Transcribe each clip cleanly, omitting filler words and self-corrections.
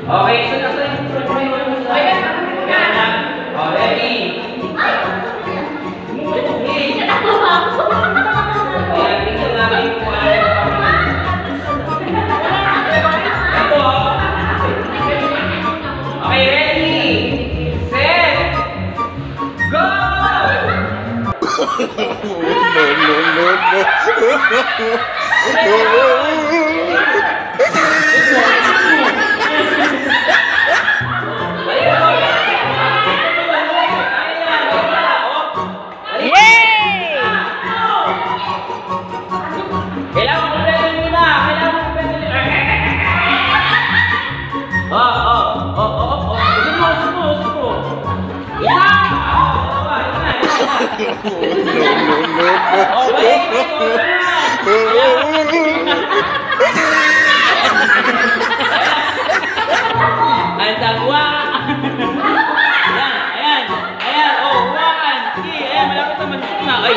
Okay, so nasa yung ready? Ayan, tingnan namin kung ano yung ito. Okay, ready? Set! Go! Ang tagwa. Ayan. Oh, huwakan. Sige, ayan, malapit naman na. Ay.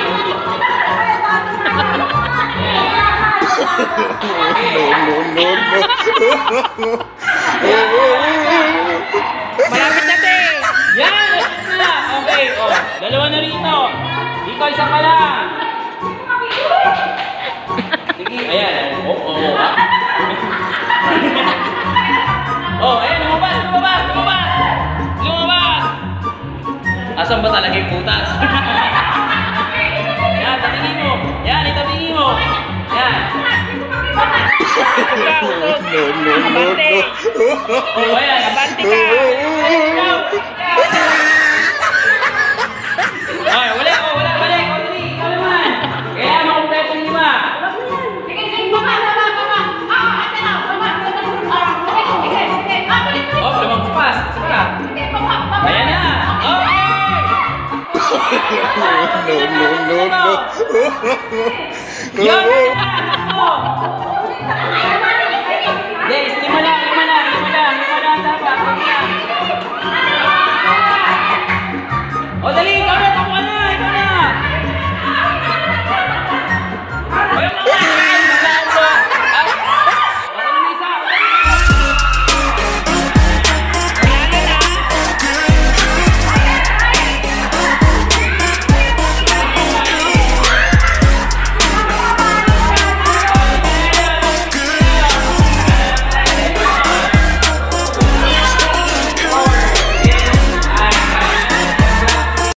Malapit na, te. Yan, na. Okay, oh. Dalawa na rito. Dito, isa pa lang. Sige, ayan. Oh, ayan, lumabas. Asan ba talaga yung putas? Yan, tatingin mo. Yan, itabingin mo. Yan. Abante. Oh, ayan. Abante ka. Ay, wala. Balik. Ikaw naman. Kaya makumpleto yung lima. Oh, lamang kupas. Isa ka. Ayan na. Okay. No. Yan na.